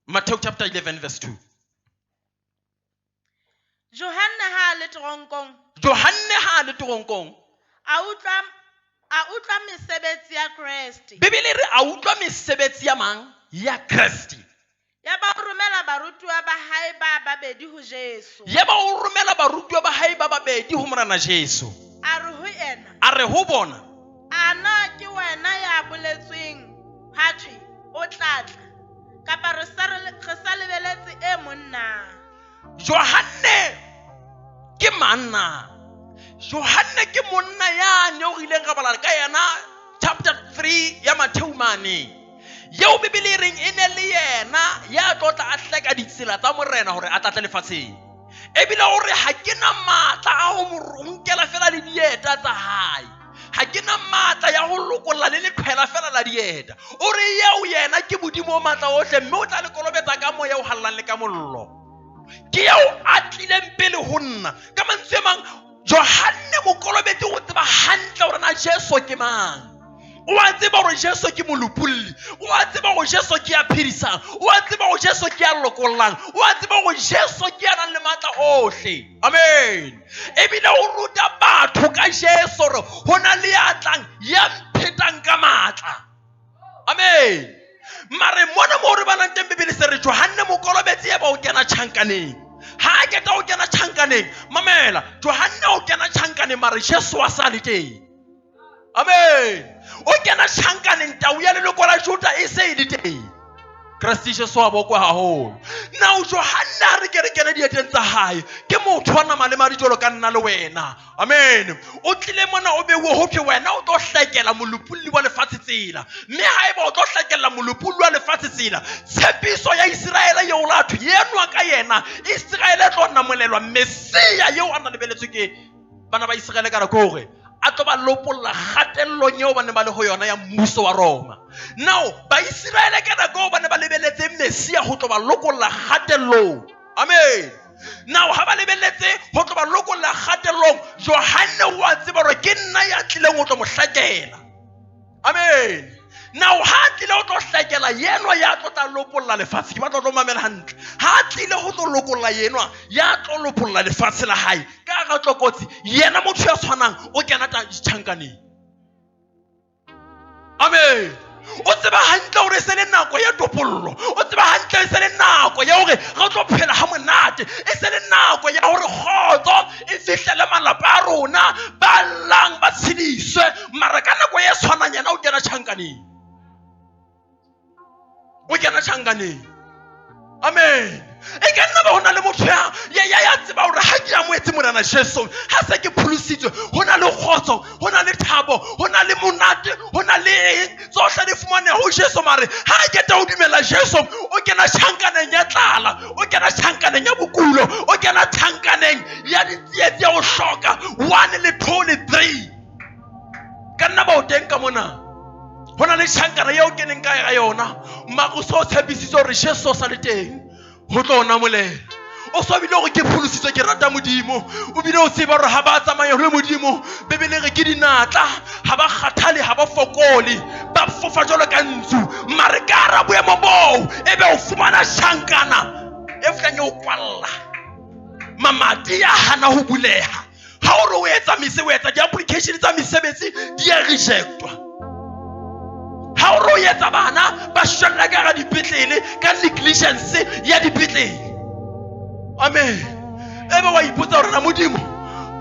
Matthew chapter 11 verse 2. Johanne ha le toronkong Johanne ha le toronkong. a utlwa mesebetsi ya Kriste. Bibele re a utlwa mesebetsi ya mang? Ya Kriste. Ya ba o romela barutuwa ba hae ba babedi ho Jesu. Ya ba o romela barutuwa ba hae ba babedi ho Morena Jesu. A re ho ena, A re ho bona. ana ke wena ya boletsweng ha thwe o tlatla kapa re sa lebeletse e monna. Johanne ke manna. Johanne ke monna yane o rileng ra bala ka yena chapter 3 ya Matthew mane. Yeo Bibele e reng e ne le yena ya tlotla a hleka ditsela tsa morena hore a tlatla lefatsheng. Ebile o re ha ke na matla a ho mo nkela fela le dieta tsa hae. Ha ke na matla ya ho lokolla le leqhela fela la dieta. O re yeo yena ke modimo o matla ohle, mme o tla le kolobetsa ka moya o hallang le ka mollo. Ke yeo a tlileng pele ho nna. Ka mantswe a mang, Johanne mokolobetse o tseba hantle hore na Jesu ke mang. O a tseba hore Jesu ke molopolli. O a tseba hore Jesu ke ya phedisang. O a tseba hore Jesu ke ya lokollang. O a tseba hore Jesu ke ya nang le matla ohle. Amen. Ebile o ruta batho ka Jesu hore ho na le ya tlang ya mphetang ka matla. Amen. Mare mona mo re balang teng Bibele se re Johanne mokolobetse ya ba o kena tjhankaneng. Ha ke ta o kena tjhankaneng. Mamela, Johanne o kena tjhankaneng mare Jesu a sa le teng. Amen. O kena tjhankaneng tau ya leloko la Juda e se e le teng. Kriste Jesu a bokwa haholo. Now Johanne a re ke re kena dieteng tsa hae ke motho wa nama le madi jwalo ka nna le wena. Amen. O tlile mona o bewe ho thwe wena o tlo hlekela molopolli wa lefatshe tsela. Mme haeba o tlo hlekela molopolli wa lefatshe tsela, tshepiso ya Israele yeo la thwe yenwa ka yena Israele e tlo namolelwa Mesia yeo a na lebeletswe ke bana ba Israele ka rakore. A tlo ba lopolla kgatellong eo ba ne ba le ho yona ya mmuso wa Roma. Now ba Israele ka nako ba ne ba lebeletse Mesia ho tlo ba lokolla kgatellong. Amen. Now ha ba lebeletse ho tlo ba lokolla kgatellong, Johanne wa tseba hore ke nna ya tlileng ho tlo mo hlakela. Amen. Now ha tlile ho tlo hlakela yenwa ya tlo tla lopolla lefatshe. Ke batla tlo mamela hantle. Ha tlile ho tlo lokolla yenwa ya tlo lopolla lefatshe la hae. Ka ga tlokotsi yena motho ya tshwanang o kena tjhankaneng. Amen. O tseba hantle hore se le nako ya topollo. O tseba hantle se le nako ya hore re tlo phela ha monate. E se le nako ya hore kgotso e fihlele malapa a rona ba llang ba tshediswe. Mara ka nako ya tshwanang yena o kena tjhankaneng. O kena tjhankaneng. Amen. E ka nna ba hona le motho ya tseba hore ha ke amoetse Morena Jesu ha se ke pholositswe, ho na le kgotso, ho na le thabo, ho na le monate, ho na le tsohle di fumane ho Jesu. Mare ha ke ta o dumela Jesu, o kena tjhankaneng ya tlala, o kena tjhankaneng ya bokulo, o kena tjhankaneng ya ditsietsi ya ho hloka 1 le 2 le 3. Ka nna ba o teng ka mona. Ho na le tjhankana eo keneng ka yona, mara o so tshepisitse hore Jesu sa le teng ho tlo namolela. O so bile hore ke pholositswe ke rata Modimo. O bile o tseba hore ha ba tsamaya le Modimo, Bibele re ke dinatla, ha ba kgathale, ha ba fokole, ba fofa jwalo ka ntsu. Mare ka hara boemo boo ebe o fumana tjhankana e flang o kwalla. Mamati ya hana ho buleha. Ha o re o etsa di-application tsa mesebetsi di a rejectwa. Ha o re o etsa bana ba shwella ka hara dipetlele ka negligence ya dipetlele. Amen. Ebe wa ipotsa hore na Modimo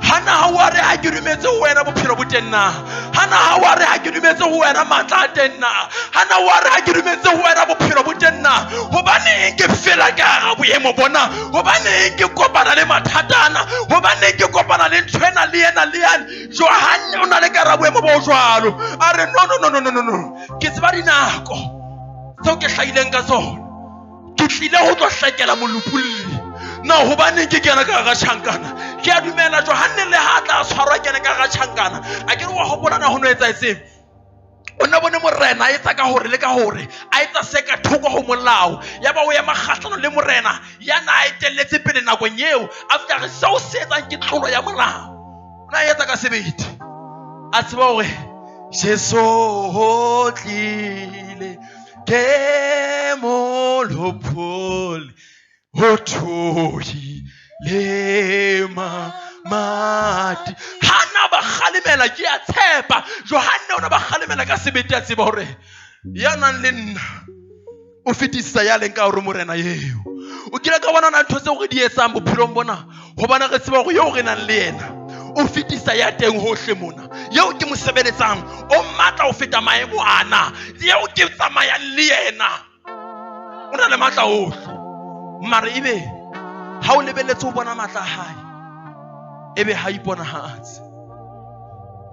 hana ha wa re ha ke dumetse ho wena bophelo bo teng na? Hana ha wa re ha ke dumetse ho wena matla a teng na? Hana wa re ha ke dumetse ho wena bophelo bo teng na? Hobane ke fela ka hara boemo bona? Hobane ke kopana le mathatana? Hobane ke kopana le ntwena le yena le yana? Johanne o na le ka hara boemo bo jwalo. A re no. Ke tseba dinako tseo ke hlahileng ka tsona. Ke tlile ho tlo hlakela molopolli. Na hobane ke kena ka ga tjhankana. Ke a dumela Johanne le ha tla tshwarwa kena ka ga tjhankana. A ke re wa hopola na ho no etsa etseng? O na bone morena a etsa ka hore le ka hore a etsa se ka thoko ho molao. Ya ba o ya makgahlano le morena ya na a etelletse pele nakong eo after seo se etsang ke tlolo ya molao. O na etsa ka sebete. A tseba hore Jesu ho tlile ke mo lopholi hothoi le mamati hana ba khalemela ke a tshepa Johane ona ba khalemela ka sebete a tseba hore ya nang le nna o fetisa ya leng ka hore morena yeo o kile ka bona na ntho tse go di etsang bophelong bona go bana re tseba go yo re nang le yena o fetisa ya teng hohle mona yeo ke mo sebeletsang o matla o feta maemo ana yeo ke tsamayang le yena o na le matla ohle mare ebe ha o lebeletse o bona matla hae ebe ha ipona hatsi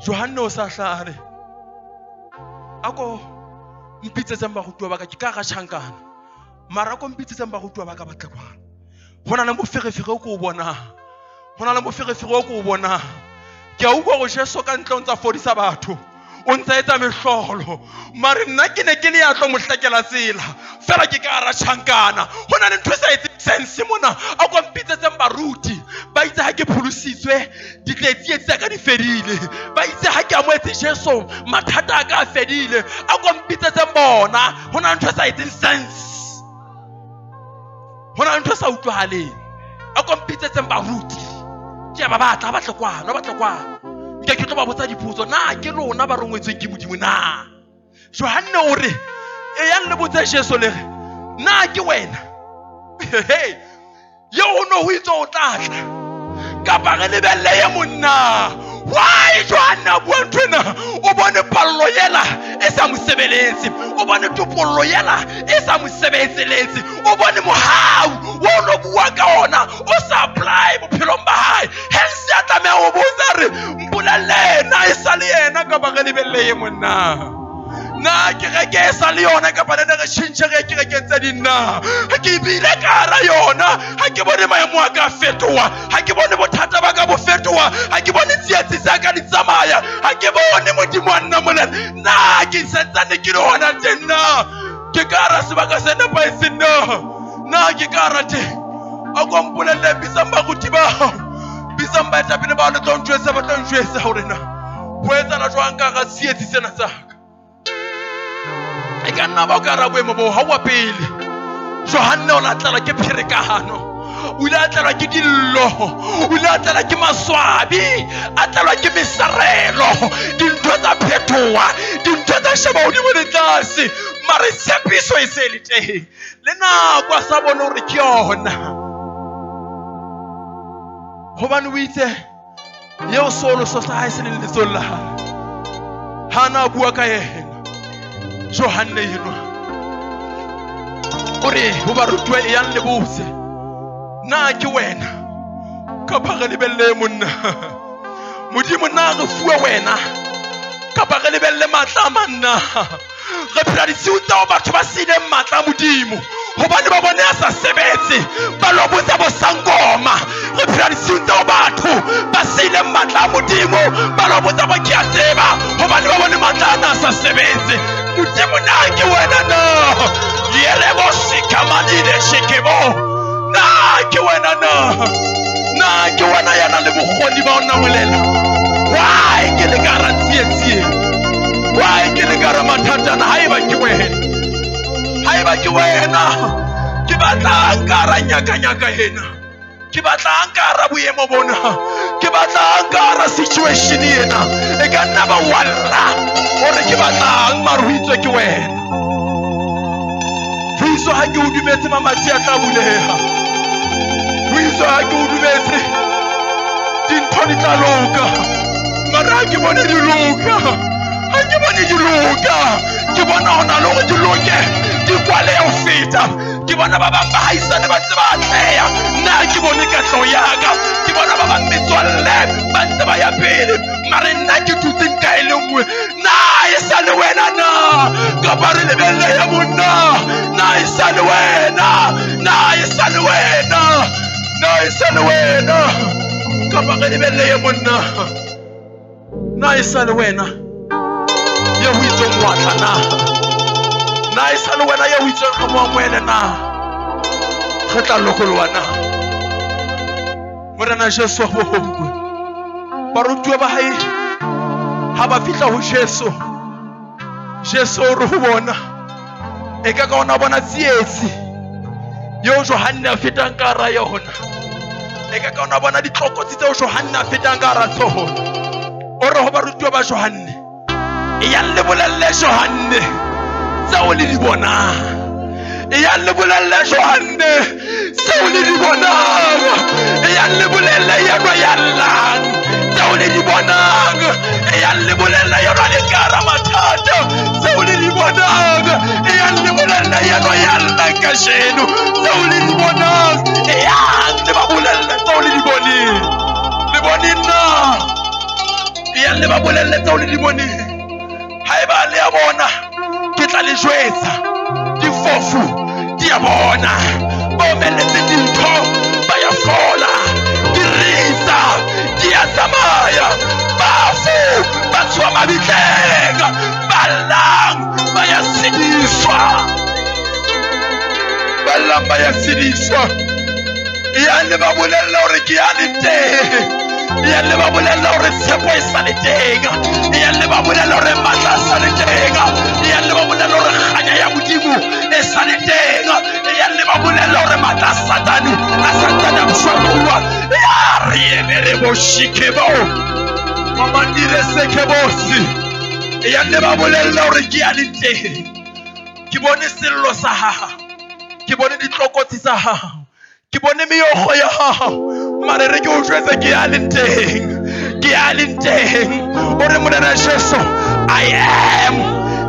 Johane o sa hlare ako mpitsetseng ba go tua ba ka ke ka ga tshankana mara ko mpitsetseng ba go tua ba ka batle kwana hona le moferefere o go bona hona le moferefere o go bona ke a utlwa go Jesu ka ntle o ntsa fodisa batho o ntsa etsa mehlolo mare nna ke ne ke le ya tlo mohlakela tsela fela ke ka ra tshankana hona le ntho sa etse sense mona a go mpitsetseng baruti ba itse ha ke pholositswe ditletsi tsa ka di fedile ba itse ha ke amoetse Jesu mathata a ka fedile a go mpitsetseng bona hona ntho sa etse sense hona ntho sa utlwahaleng a go mpitsetseng baruti ke ba batla kwana ke tlo ba botsa dipotso na ke lona ba rongwetsweng ke Modimo na Johane o re e yang le botsa Jesu le na ke wena yo o no ho itse o tlatla ka ba re lebelle ye monna why Johane a bua ntwena o bone pallo yela e sa mosebeletsi o bone topollo yela e sa mosebetseletse o bone mohau wo no bua ka ona o sa apply bophelong ba hae hence ya tlameha ho botsa re mpolelle na e sa le yena ka ba re lebelle ye monna na ke re ke sa le yona ka ba ne re tshintse re ke tse dinna ha ke bile ka ra yona ha ke bone maemo a ka fetoha ha ke bone bothata ba ka bo fetoha ha ke bone tsietsi tsa ka di tsamaya ha ke bone Modimo wa nna mola na ke sentsane ke le hona tena ke ka ra sebaka se ne pa isina na ke ka ra te a go mpolelle bisamba go tiba bisamba eta pele ba le tontswetsa ba tontswetsa hore na ho etsa la jwang ka ga tsietsi sena tsa e ka nna ba ka ra boemo bo ha wa pele Johane o latela ke pherekano o latela ke dillo o latela ke maswabi a tlela ke mesarelo dintho tsa phetoa dintho tsa sheba hodimo le tlase mare tshepiso e se le teng le nako sa bona hore ke yona hobane o itse yeo solo so sa hae se le letsolla hana bua ka yena Johane yena ore ho ba rutwe yang le botse na ke wena ka ba re lebelle monna Modimo na re fuwe wena ka ba re lebelle matla manna re phela ditsuta o batho ba sine matla Modimo hobane ba bone a sa sebetse ba lo botsa bo sangoma re phela ditsuta o batho ba sine matla Modimo ba lo botsa ba ke a tseba hobane ba bone matla a sa sebetse Modimo na ke wena na yele bo shikamanile shikebo na ke wena na ke wena yana le bokgoni ba ona molela why ke le garantie why ke le gara mathata na haiba ke wena ke batla nkara nyaka hena ke batla nkara boemo bona ke batla nkara situation yena e ka nna ba walla hore ke batla maruitswe ke wena Puiso ha ke o dumetse mamati a tla buleha Puiso ha ke o dumetse dintho di tla loka mara ha ke bone di loka ke bona hona le hore di loke di kwale ho feta ke bona ba bang ba haisane ba ntse ba atleha nna ke bone katleho ya ka ke bona ba bang metswalle ba ntse ba ya pele mare nna ke tutse nka e le nngwe na e sa le wena na ka ba re lebelle ya monna na e sa le wena ka ba re lebelle ya monna na e sa le wena ya ho itsong watla na e sa le wena ya ho itsong ka moamoele na re tla lokolwa na morena Jesu wa bohongwe barutwa ba hae ha ba fihla ho Jesu o re ho bona e ka ona bona tsietsi yo Johanne a fetang ka hara yona. Eka ka ona bona ditlokotsi tseo Johanne a fetang ka hara tsona. O re ho barutwa ba Johanne, e ya le bolelle Johanne tseo le di bonang. E ya le bolelle Johanne tseo le di bonang. E ya le bolelle yena yallang tseo le di bonang. E ya le bolelle yena le kara mathata tseo le di bonang. E ya le bolelle yena yallang ka sheno tseo le di bonang. E ya le ba bolelle tseo le di boneng. Le boneng na? E ya le ba bolelle tseo le di boneng. Haeba le ya bona ke tla le jwetsa. Difofu di a bona, ba omeletse dintho ba ya fola, dirisa di a tsamaya, bafu ba tswa mabitleng, ballang ba ya sediswa, ballang ba ya sediswa. E ya le ba bolella hore ke ya le teng. E ya le ba bolella hore tshepo e sa le teng. E ya le ba bolella hore matla a sa le teng. E ya le ba bolella hore kganya ya Modimo e sa le teng. E ya le ba bolella hore matla a Satane a santsane a mshwaruwa. E ya re emere boshikebo mamandire sekebosi. E ya le ba bolella hore ke ya le teng. Ke bone sello sa hao, ke bone ditlokotsi tsa hao, ke bone meokgo ya hao. Mare re ke o jwetse ke ya le teng, ke ya le teng. O re Morena Jesu, I am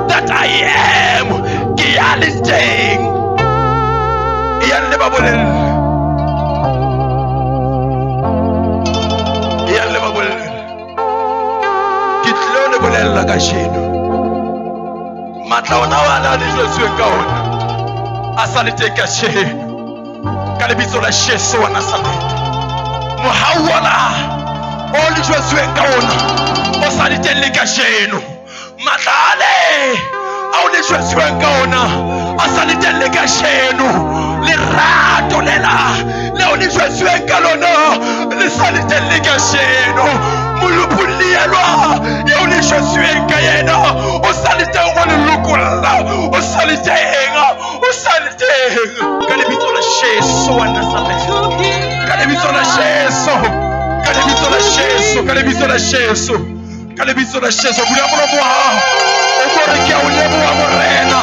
that I am. Ke ya le teng. E ya le ba bolella, e ya le ba bolella. Ke tlile ho le bolella ka sheno matla ona wala le jwetsweng ka ona a sa le teng ka sheno, ka lebitso la Jesu wa Nazareth. Mohawala o le jwetsweng ka ona o sa le teng le ka sheno. Matlale a o le jwetsweng ka ona a sa le teng le ka sheno. Lerato lela leo le jwetsweng ka lona le sa le teng le ka sheno. Molopolelwa eo le jwetsweng ka yena o sa le teng go le lokolla. O sa le teng, o sa le teng. Ka lebitso la Jesu wa Nazareth, ka lebitso la Jesu, ka lebitso la Jesu, ka lebitso la Jesu, ka lebitso la Jesu. Bula molomo wa hao o bo re ke a o leboha Morena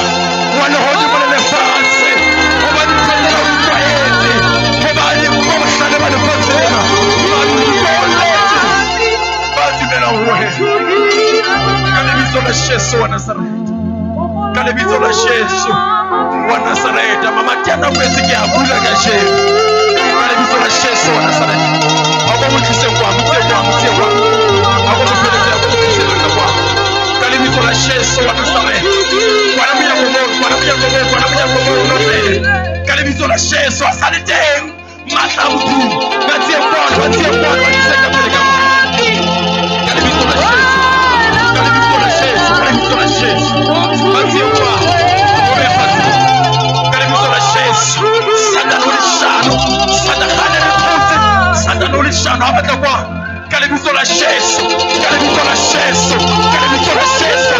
wa lehodimo le lefatshe. Hobane ntse o tlwaetse, hobane mo bohlale ba lefatsheng ba dumela ho wena. Ka lebitso la Jesu wa Nazareth, ka lebitso la Jesu wa Nazareth. Mama Tiana pese ke a bula ka sheno. Ka lebitso la Jesu wa Nazareth. A go motlise kwa, motse kwa, motse kwa. A go motlise, a go motlise kwa. Ka lebitso la Jesu wa Nazareth. Bwana mo ya go mo, bwana mo ya go mo, bwana mo ya go mo no pele. Ka lebitso la Jesu a sa le teng. Matla Modimo, ba tsie kwa, ba tsie kwa, ba tsie ka pele ka mo. Ka lebitso la Jesu, ka lebitso la Jesu, ka lebitso la Jesu. Ba tsie kwa, o be fatse. Ka lebitso la Jesu, Satana o le shano, Satana le khutse, Satana o le shano a batla kwa. Ka lebitso la Jesu, ka lebitso la Jesu, ka lebitso la Jesu.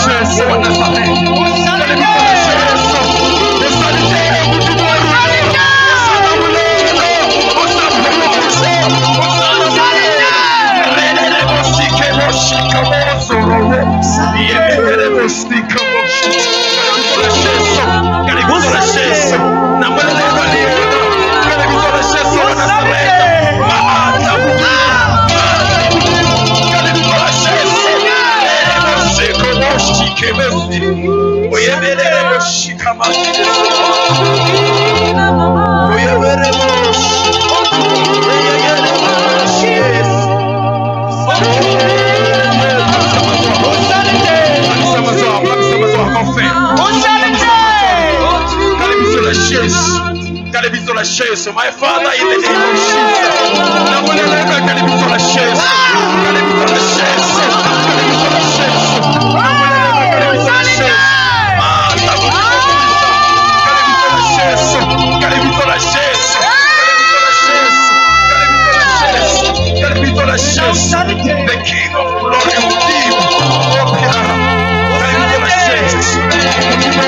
Jesu wa Nazareth. My Father, in the name of Jesus. The King of Glory will give. The King of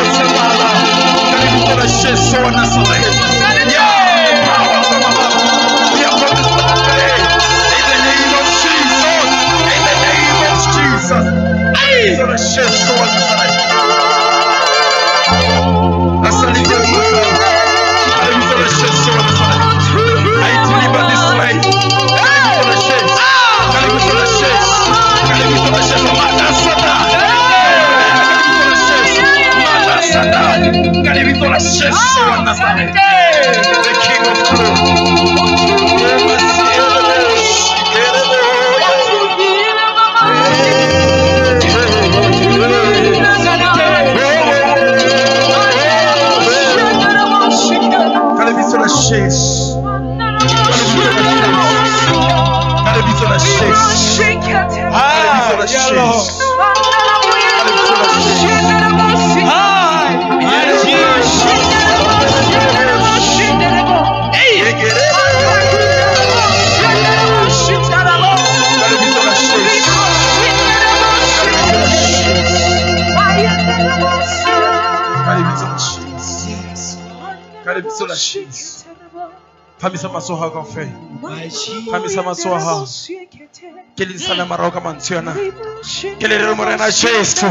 Famisa masoha ka fe. Famisa masoha. Ke le sana marao ka mantshiana. Ke le re morena Jesu.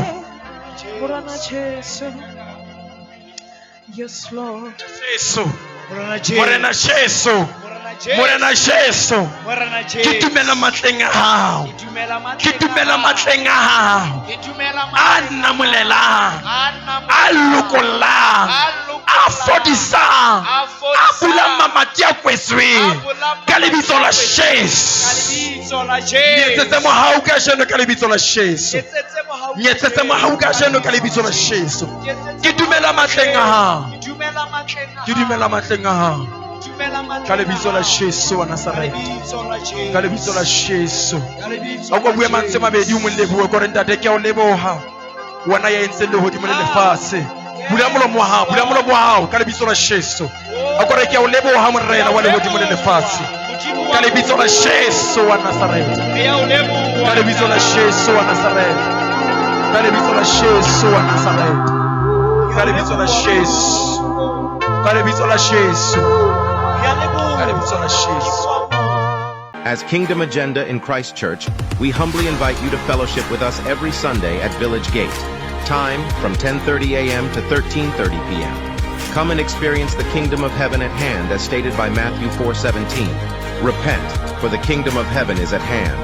Yes, Lord. Jesu. Morena Jesu. Morena Jesu. Ke dumela matleng a hao. Ke dumela matleng a hao. A namolelang. A lokollang. A fodisang. A bulang mamati a kwetsweng. Ka lebitso la Jesu. Nyetsetse mohau ka jeno ka lebitso la Jesu. Nyetsetse mohau ka jeno ka lebitso la Jesu. Ke dumela matleng a hao. Ke dumela matleng a hao. Ka lebitso la Jesu wa Nazareth. Ka lebitso la Jesu. A go bua mantse mabedi o mo lebohe gore ntate ke a o leboha. Wena ya entse le hodimo le lefatshe. Bula molomo wa hao, bula molomo wa hao ka lebitso la Jesu. A gore ke a o leboha morena wa le hodimo le lefatshe. Ka lebitso la Jesu wa Nazareth. Ka lebitso la Jesu wa Nazareth. Ka lebitso la Jesu wa Nazareth. Ka lebitso la Jesu. Ka lebitso la Jesu. Ka lebitso la Jesu. As Kingdom Agenda in Christ Church, we humbly invite you to fellowship with us every Sunday at Village Gate. Time from 10:30 a.m. to 13:30 p.m. Come and experience the kingdom of heaven at hand as stated by Matthew 4:17. Repent, for the kingdom of heaven is at hand.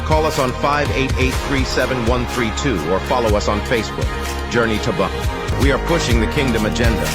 Call us on 588-37132 or follow us on Facebook. Journey to Buck. We are pushing the Kingdom Agenda.